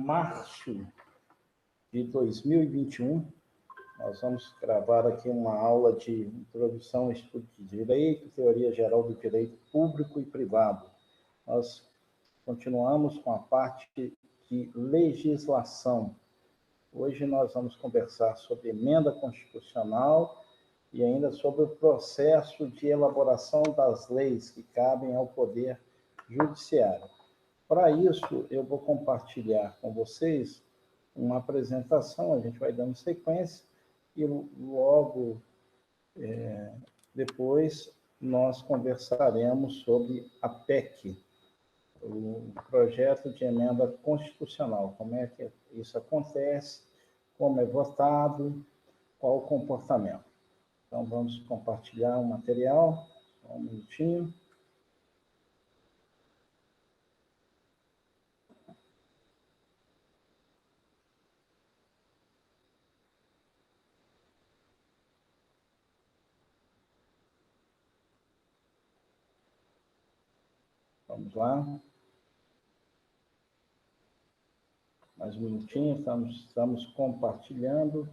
março de 2021. Nós vamos gravar aqui uma aula de introdução ao estudo de direito, teoria geral do direito público e privado. Nós continuamos com a parte de legislação. Hoje nós vamos conversar sobre emenda constitucional e ainda sobre o processo de elaboração das leis que cabem ao Poder Judiciário. Para isso, eu vou compartilhar com vocês uma apresentação, a gente vai dando sequência, e logo depois nós conversaremos sobre a PEC, o projeto de emenda constitucional, como é que isso acontece, como é votado, qual o comportamento. Então, vamos compartilhar o material, só um minutinho. Vamos lá. Mais um minutinho, estamos compartilhando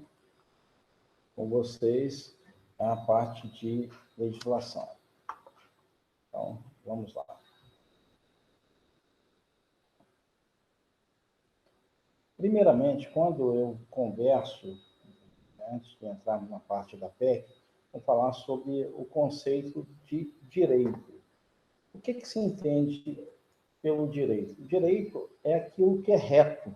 com vocês a parte de legislação. Então, vamos lá. Primeiramente, quando eu converso, antes de entrar na parte da PEC, vou falar sobre o conceito de direito. O que se entende pelo direito? O direito é aquilo que é reto,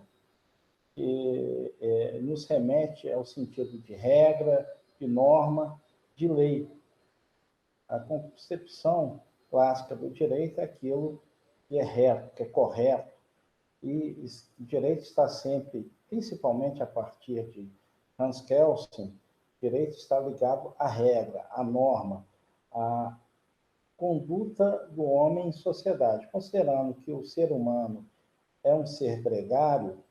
que nos remete ao sentido de regra, de norma, de lei. A concepção clássica do direito é aquilo que é reto, que é correto, e o direito está sempre, principalmente a partir de Hans Kelsen, o direito está ligado à regra, à norma, à conduta do homem em sociedade. Considerando que o ser humano é um ser gregário,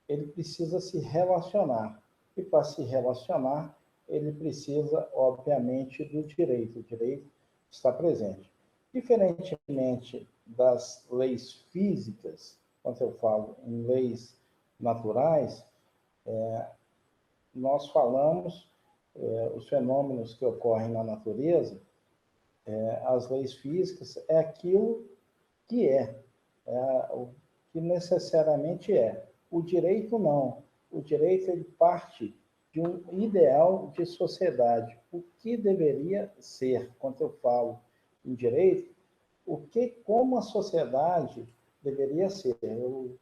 ele precisa se relacionar. E para se relacionar, ele precisa, obviamente, do direito. O direito está presente. Diferentemente das leis físicas, quando eu falo em leis naturais, nós falamos os fenômenos que ocorrem na natureza, as leis físicas é aquilo que o que necessariamente é. O direito não. O direito ele parte de um ideal de sociedade. O que deveria ser, quando eu falo em direito, como a sociedade deveria ser. Eu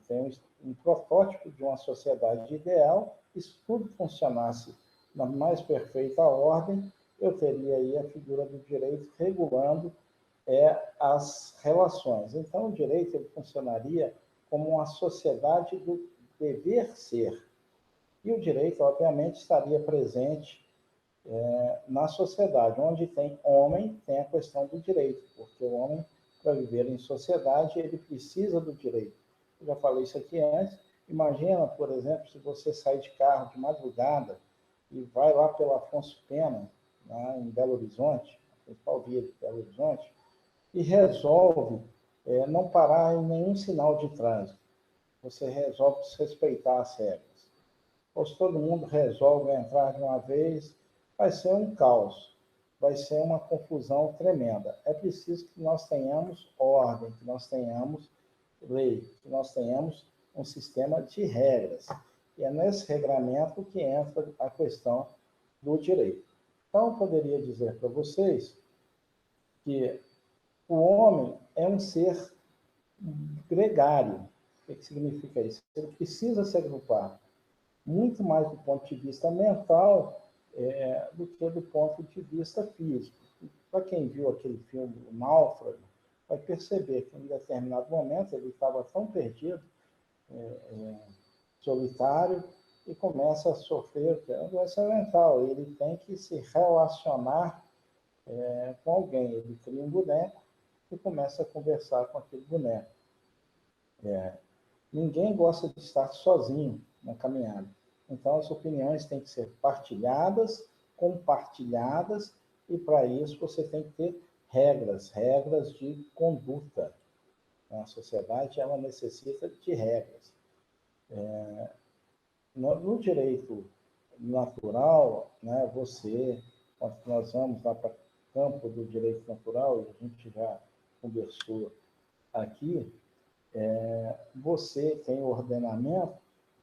tenho um protótipo de uma sociedade ideal, e se tudo funcionasse na mais perfeita ordem, eu teria aí a figura do direito regulando as relações. Então, o direito ele funcionaria como uma sociedade do dever ser. E o direito, obviamente, estaria presente na sociedade. Onde tem homem, tem a questão do direito, porque o homem, para viver em sociedade, ele precisa do direito. Eu já falei isso aqui antes. Imagina, por exemplo, se você sai de carro de madrugada e vai lá pela Afonso Pena, lá em Belo Horizonte, a principal via de Belo Horizonte, e resolve não parar em nenhum sinal de trânsito. Você resolve respeitar as regras. Ou se todo mundo resolve entrar de uma vez, vai ser um caos, vai ser uma confusão tremenda. É preciso que nós tenhamos ordem, que nós tenhamos lei, que nós tenhamos um sistema de regras. E é nesse regramento que entra a questão do direito. Então, eu poderia dizer para vocês que o homem é um ser gregário. O que significa isso? Ele precisa se agrupar, muito mais do ponto de vista mental do que do ponto de vista físico. Para quem viu aquele filme, O Náufrago, vai perceber que em determinado momento ele estava tão perdido, solitário, e começa a sofrer uma doença mental. Ele tem que se relacionar com alguém. Ele cria um boneco e começa a conversar com aquele boneco. Ninguém gosta de estar sozinho na caminhada. Então, as opiniões têm que ser partilhadas, compartilhadas, e para isso você tem que ter regras de conduta. A sociedade ela necessita de regras. No direito natural, né, quando nós vamos lá para o campo do direito natural, e a gente já conversou aqui, você tem o ordenamento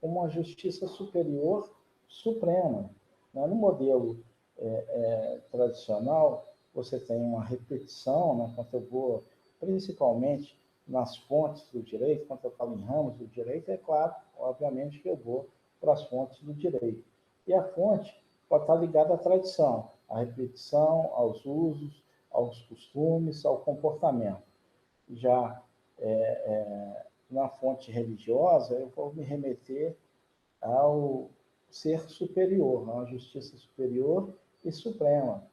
como uma justiça superior suprema. Né? No modelo tradicional, você tem uma repetição, né? Quando eu vou, principalmente nas fontes do direito, quando eu falo em ramos do direito, é claro, obviamente, que eu vou para as fontes do direito. E a fonte pode estar ligada à tradição, à repetição, aos usos, aos costumes, ao comportamento. Já na fonte religiosa, eu vou me remeter ao ser superior, a uma justiça superior e suprema,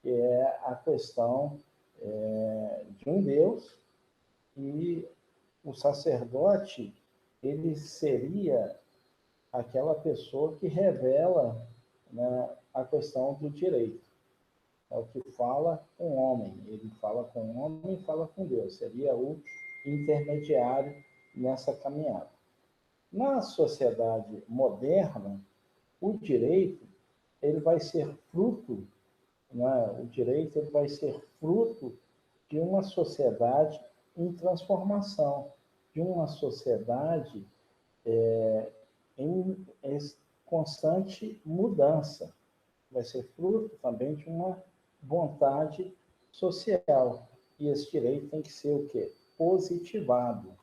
que é a questão de um Deus, e o sacerdote, ele seria aquela pessoa que revela, né, a questão do direito. É o que fala com o homem. Ele fala com o homem e fala com Deus. Seria o intermediário nessa caminhada. Na sociedade moderna, o direito ele vai ser fruto, né? O direito ele vai ser fruto de uma sociedade em transformação, de uma sociedade em constante mudança. Vai ser fruto também de uma vontade social. E esse direito tem que ser o quê? Positivado.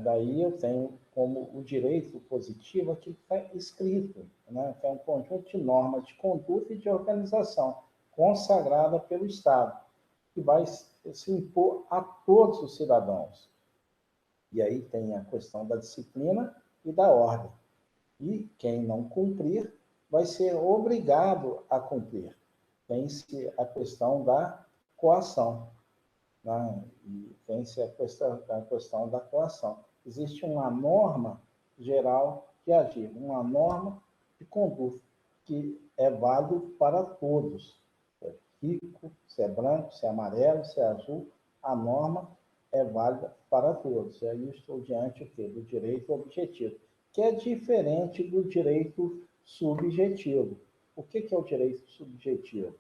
Daí eu tenho como o direito positivo aquilo que está escrito, né? Que é um conjunto de normas de conduta e de organização consagrada pelo Estado, que vai se impor a todos os cidadãos. E aí tem a questão da disciplina e da ordem. E quem não cumprir vai ser obrigado a cumprir. Tem-se a questão da coação. Né? E tem-se a questão da coação. Existe uma norma geral de agir, uma norma de conduta, que é válido para todos. Se é rico, se é branco, se é amarelo, se é azul, a norma é válida para todos. E aí eu estou diante do direito objetivo, que é diferente do direito subjetivo. O que é o direito subjetivo?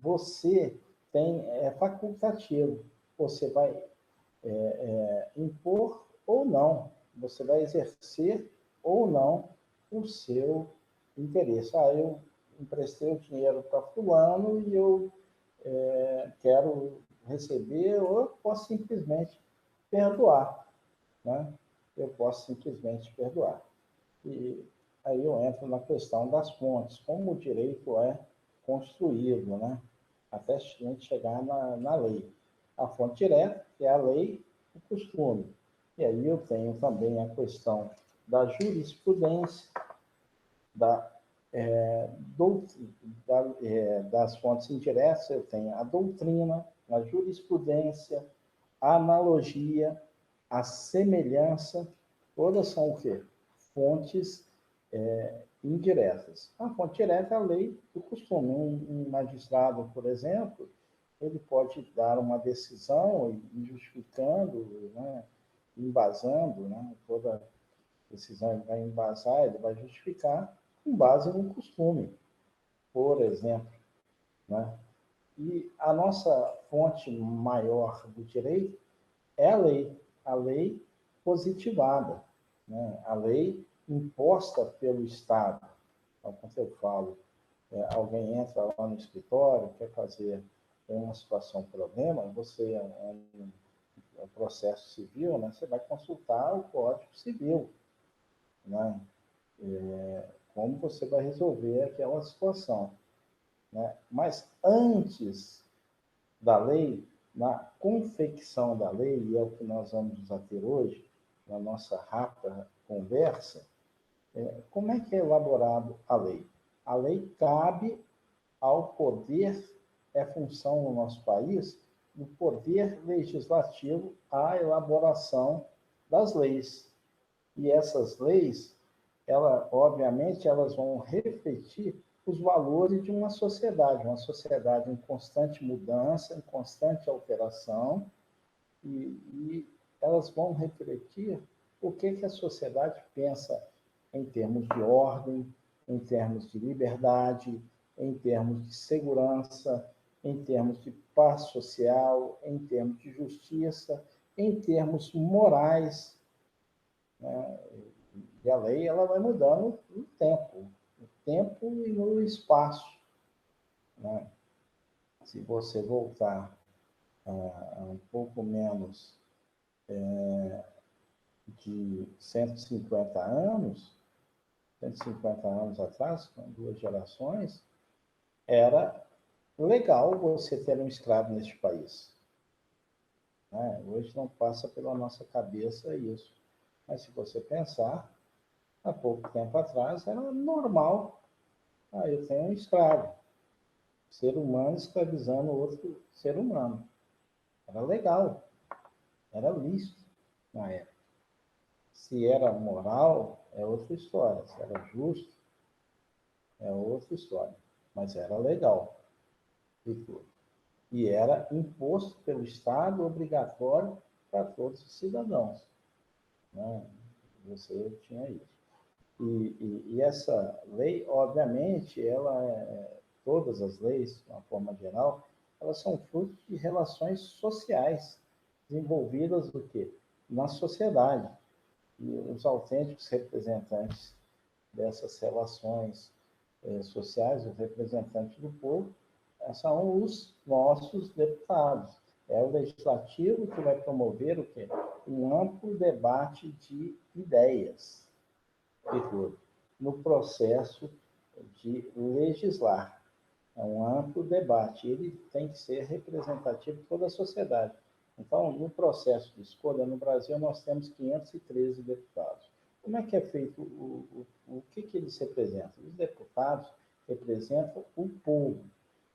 Você é facultativo. Você vai impor ou não, você vai exercer ou não o seu interesse. Eu emprestei o dinheiro para fulano e eu quero receber, ou eu posso simplesmente perdoar, né? Eu posso simplesmente perdoar. E aí eu entro na questão das fontes, como o direito é construído, né? Até a gente chegar na lei. A fonte direta, que é a lei, o costume. E aí eu tenho também a questão da jurisprudência, da, das fontes indiretas, eu tenho a doutrina, a jurisprudência, a analogia, a semelhança, todas são o quê? Fontes indiretas. A fonte direta é a lei do costume. Um magistrado, por exemplo, ele pode dar uma decisão e justificando, né, embasando, né, toda decisão ele vai embasar, ele vai justificar com base no costume, por exemplo, né? E a nossa fonte maior do direito é a lei positivada, né? A lei imposta pelo Estado. Então, quando eu falo, alguém entra lá no escritório, quer fazer uma situação, problema, você é um processo civil, né? Você vai consultar o Código Civil, né? Como você vai resolver aquela situação, né? Mas antes da lei, na confecção da lei, e é o que nós vamos nos ater hoje, na nossa rápida conversa, como é que é elaborado a lei? A lei cabe ao poder, é função no nosso país, do poder legislativo a elaboração das leis. E essas leis, obviamente, elas vão refletir os valores de uma sociedade em constante mudança, em constante alteração, e elas vão refletir o que a sociedade pensa em termos de ordem, em termos de liberdade, em termos de segurança, em termos de paz social, em termos de justiça, em termos morais, né? E a lei ela vai mudando no tempo e no espaço, né? Se você voltar a um pouco menos de 150 anos atrás, com 2 gerações, era legal você ter um escravo neste país, né? Hoje não passa pela nossa cabeça isso. Mas se você pensar, há pouco tempo atrás era normal. Eu tenho um escravo, ser humano escravizando outro ser humano. Era legal, era lícito na época. Se era moral, é outra história. Se era justo, é outra história. Mas era legal e tudo. E era imposto pelo Estado obrigatório para todos os cidadãos, né? Você tinha isso. E essa lei, obviamente, todas as leis, de uma forma geral, elas são fruto de relações sociais desenvolvidas do quê? Na sociedade. E os autênticos representantes dessas relações sociais, os representantes do povo, são os nossos deputados. É o legislativo que vai promover o quê? Um amplo debate de ideias e tudo, no processo de legislar. É um amplo debate. Ele tem que ser representativo de toda a sociedade. Então, no processo de escolha, no Brasil, nós temos 513 deputados. Como é que é feito? O que eles representam? Os deputados representam o povo.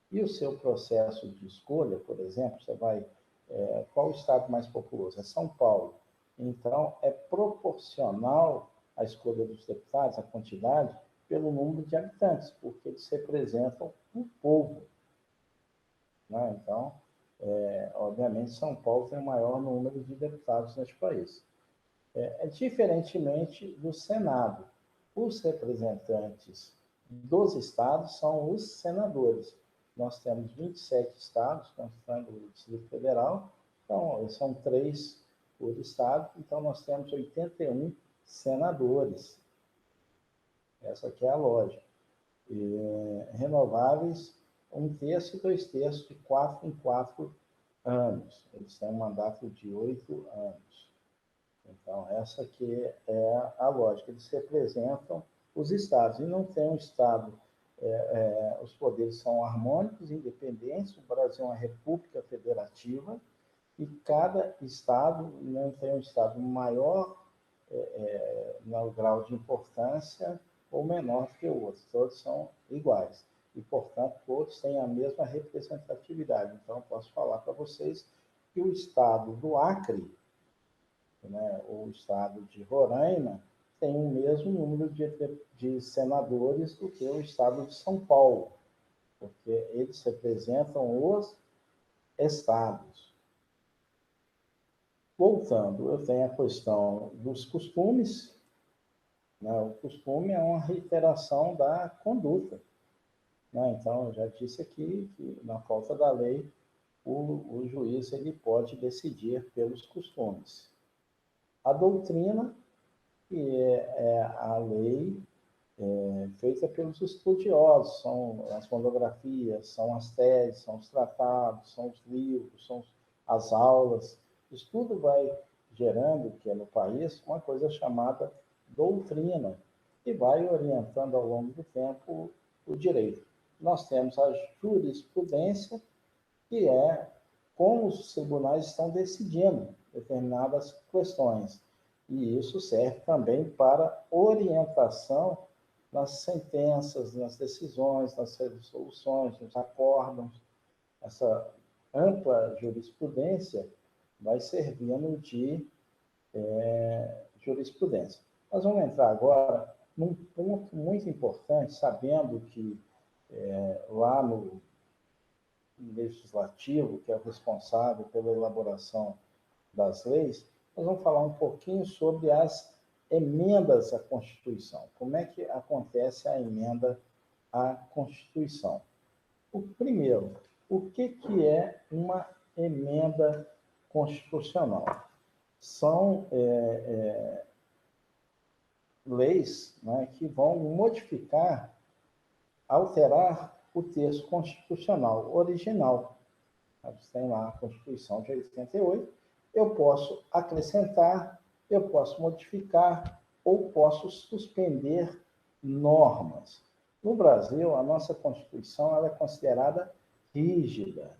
E o seu processo de escolha, por exemplo, você vai. Qual o estado mais populoso? É São Paulo. Então, é proporcional a escolha dos deputados, a quantidade, pelo número de habitantes, porque eles representam o povo, né? Então, obviamente, São Paulo tem o maior número de deputados neste país. Diferentemente do Senado, os representantes dos estados são os senadores. Nós temos 27 estados, contando o Distrito Federal, então são 3 por estado, então nós temos 81 senadores. Essa aqui é a lógica. Renováveis, 1/3 e 2/3, de 4 em 4 anos. Eles têm um mandato de 8 anos. Então, essa aqui é a lógica. Eles representam os estados. E não tem um estado, os poderes são harmônicos, independentes. O Brasil é uma república federativa e cada estado não tem um estado maior no grau de importância ou menor que o outro. Todos são iguais. E, portanto, todos têm a mesma representatividade. Então, eu posso falar para vocês que o estado do Acre, né, o estado de Roraima, tem o mesmo número de senadores do que o estado de São Paulo, porque eles representam os estados. Voltando, eu tenho a questão dos costumes, né? O costume é uma reiteração da conduta, né? Então, eu já disse aqui que, na falta da lei, o juiz ele pode decidir pelos costumes. A doutrina, que é a lei feita pelos estudiosos, são as monografias, são as teses, são os tratados, são os livros, são as aulas. Isso tudo vai gerando, que é no país, uma coisa chamada doutrina, que vai orientando ao longo do tempo o direito. Nós temos a jurisprudência, que é como os tribunais estão decidindo determinadas questões. E isso serve também para orientação nas sentenças, nas decisões, nas resoluções, nos acórdãos. Essa ampla jurisprudência vai servindo de jurisprudência. Nós vamos entrar agora num ponto muito importante, sabendo que lá no legislativo, que é o responsável pela elaboração das leis, nós vamos falar um pouquinho sobre as emendas à Constituição. Como é que acontece a emenda à Constituição? O primeiro, o que é uma emenda constitucional? São leis, né, que vão modificar, alterar o texto constitucional original. Você tem lá a Constituição de 88, eu posso acrescentar, eu posso modificar ou posso suspender normas. No Brasil, a nossa Constituição ela é considerada rígida.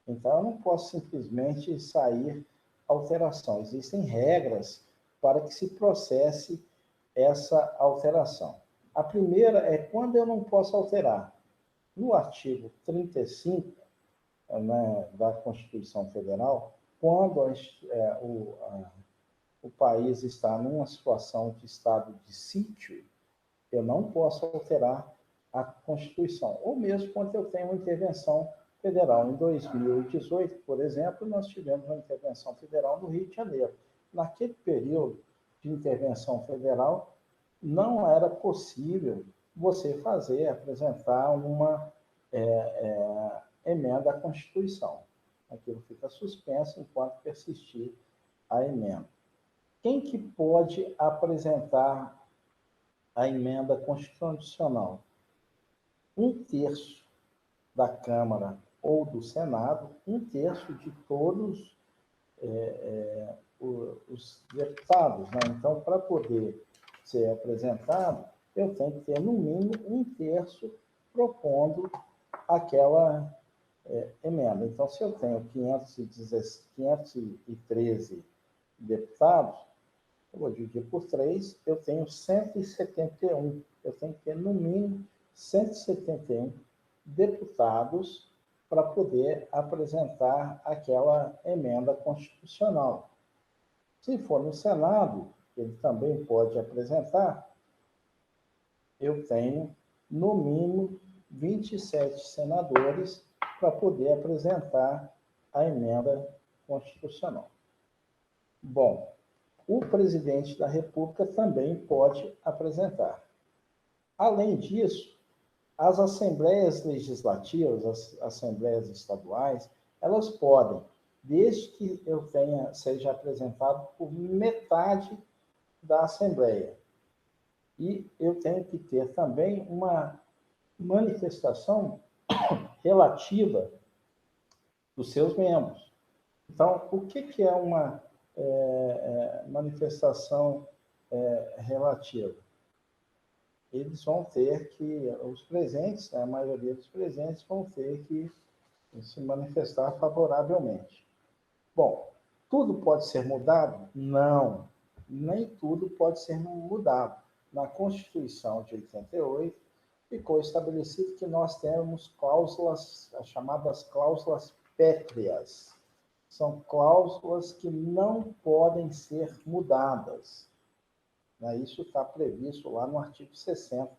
Então, eu não posso simplesmente sair alteração. Existem regras para que se processe essa alteração. A primeira é quando eu não posso alterar. No artigo 35, né, da Constituição Federal, quando o país está numa situação de estado de sítio, eu não posso alterar a Constituição. Ou mesmo quando eu tenho uma intervenção federal. Em 2018, por exemplo, nós tivemos uma intervenção federal no Rio de Janeiro. Naquele período de intervenção federal, não era possível você apresentar uma emenda à Constituição. Aquilo fica suspenso enquanto persistir a emenda. Quem que pode apresentar a emenda constitucional? 1/3 da Câmara ou do Senado, 1/3 de todos os deputados. Né? Então, para poder ser apresentado, eu tenho que ter, no mínimo, 1/3 propondo aquela emenda. Então, se eu tenho 513 deputados, eu vou dividir por 3, eu tenho 171. Eu tenho que ter, no mínimo, 171 deputados para poder apresentar aquela emenda constitucional. Se for no Senado, ele também pode apresentar, eu tenho, no mínimo, 27 senadores para poder apresentar a emenda constitucional. Bom, o presidente da República também pode apresentar. Além disso, as assembleias legislativas, as assembleias estaduais, elas podem, desde que seja apresentado por metade da Assembleia. E eu tenho que ter também uma manifestação relativa dos seus membros. Então, o que é uma manifestação relativa? Eles vão ter que, os presentes, a maioria dos presentes, vão ter que se manifestar favoravelmente. Bom, tudo pode ser mudado? Não, nem tudo pode ser mudado. Na Constituição de 88, ficou estabelecido que nós temos cláusulas, as chamadas cláusulas pétreas. São cláusulas que não podem ser mudadas. Isso está previsto lá no artigo 60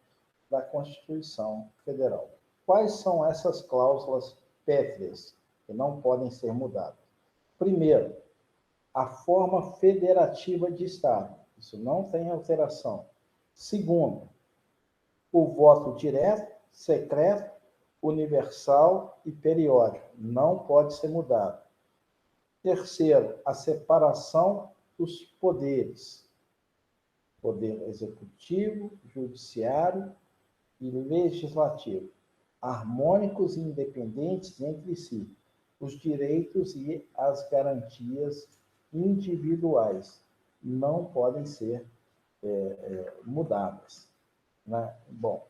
da Constituição Federal. Quais são essas cláusulas pétreas que não podem ser mudadas? Primeiro, a forma federativa de Estado. Isso não tem alteração. Segundo, o voto direto, secreto, universal e periódico. Não pode ser mudado. Terceiro, a separação dos poderes. Poder executivo, judiciário e legislativo. Harmônicos e independentes entre si. Os direitos e as garantias individuais não podem ser mudadas. Né? Bom,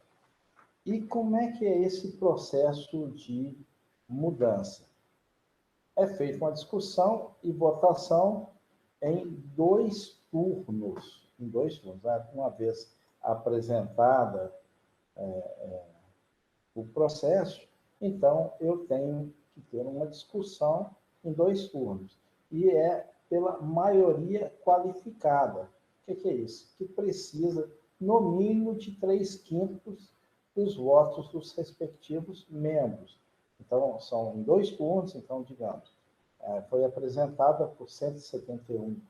e como é que é esse processo de mudança? É feita uma discussão e votação em 2 turnos. Em 2 turnos. Uma vez apresentada o processo, então eu tenho que ter uma discussão em 2 turnos. E é pela maioria qualificada. O que é isso? Que precisa, no mínimo, de 3/5 dos votos dos respectivos membros. Então, são em 2 turnos, então, digamos, foi apresentada por 171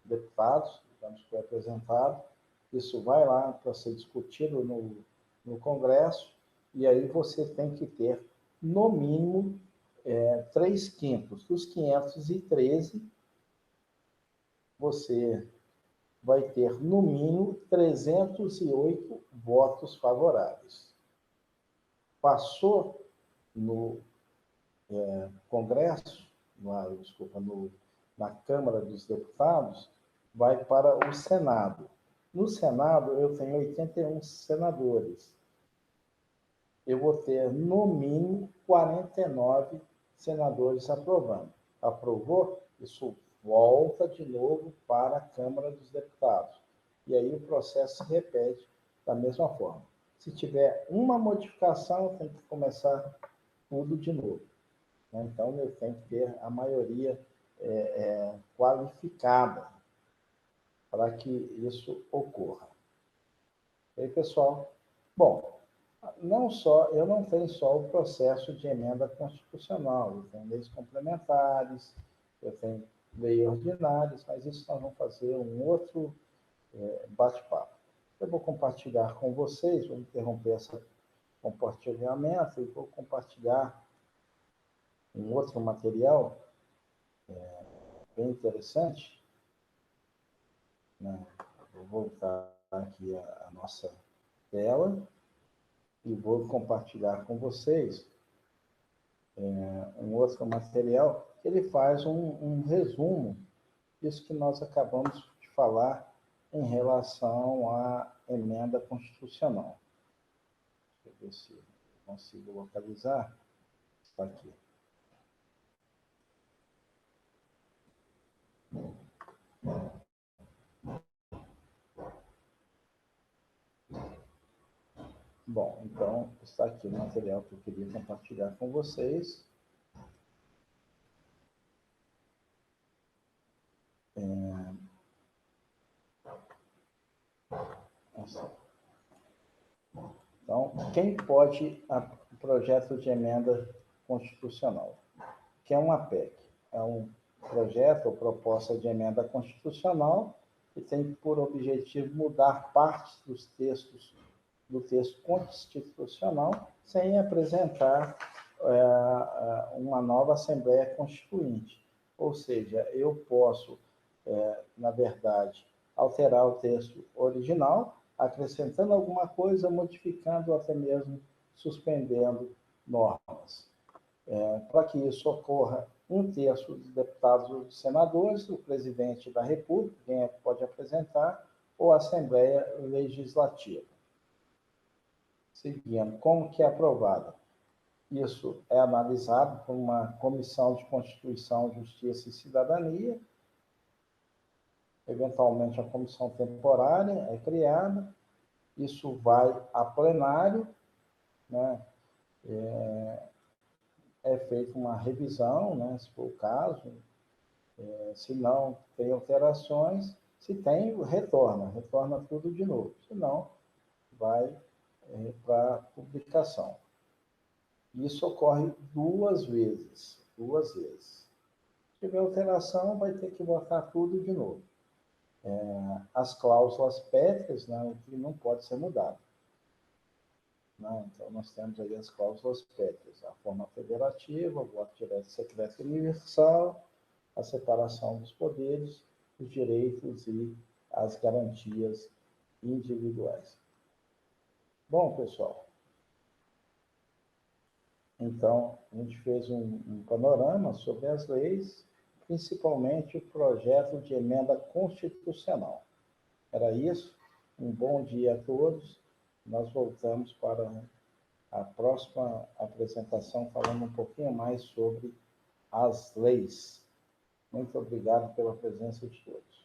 deputados, digamos que foi apresentado, isso vai lá para ser discutido no Congresso, e aí você tem que ter, no mínimo, 3/5 dos 513, você vai ter, no mínimo, 308 votos favoráveis. Passou no Congresso, na Câmara dos Deputados, vai para o Senado. No Senado, eu tenho 81 senadores. Eu vou ter, no mínimo, 49 senadores aprovando. Aprovou? Isso volta de novo para a Câmara dos Deputados. E aí o processo se repete da mesma forma. Se tiver uma modificação, tem que começar tudo de novo. Então, eu tenho que ter a maioria qualificada para que isso ocorra. E aí, pessoal? Bom, eu não tenho só o processo de emenda constitucional, eu tenho leis complementares, eu tenho leis ordinárias, mas isso nós vamos fazer um outro bate-papo. Eu vou compartilhar com vocês, vou interromper esse compartilhamento e vou compartilhar um outro material bem interessante. Né? Vou voltar aqui a nossa tela e vou compartilhar com vocês um outro material que ele faz um resumo disso que nós acabamos de falar em relação à emenda constitucional. Deixa eu ver se consigo localizar. Está aqui. Bom, então, está aqui o material que eu queria compartilhar com vocês. Então, quem pode o projeto de emenda constitucional? Que é uma PEC, é um projeto ou proposta de emenda constitucional que tem por objetivo mudar partes dos textos do texto constitucional sem apresentar uma nova Assembleia Constituinte. Ou seja, eu posso, na verdade, alterar o texto original, acrescentando alguma coisa, modificando, até mesmo suspendendo normas. Para que isso ocorra, 1/3 dos deputados e dos senadores, o presidente da República, quem é que pode apresentar, ou a Assembleia Legislativa. Seguindo, como que é aprovada? Isso é analisado por uma comissão de Constituição, Justiça e Cidadania, eventualmente a comissão temporária é criada, isso vai a plenário, né? É feita uma revisão, né, se for o caso, se não tem alterações, se tem, retorna tudo de novo, se não, vai para publicação. Isso ocorre duas vezes. Se tiver alteração, vai ter que botar tudo de novo. As cláusulas pétreas, né, o que não pode ser mudado. Né? Então, nós temos aí as cláusulas pétreas, a forma federativa, o voto direto secreto e universal, a separação dos poderes, os direitos e as garantias individuais. Bom, pessoal, então, a gente fez um panorama sobre as leis, principalmente o projeto de emenda constitucional. Era isso. Um bom dia a todos. Nós voltamos para a próxima apresentação, falando um pouquinho mais sobre as leis. Muito obrigado pela presença de todos.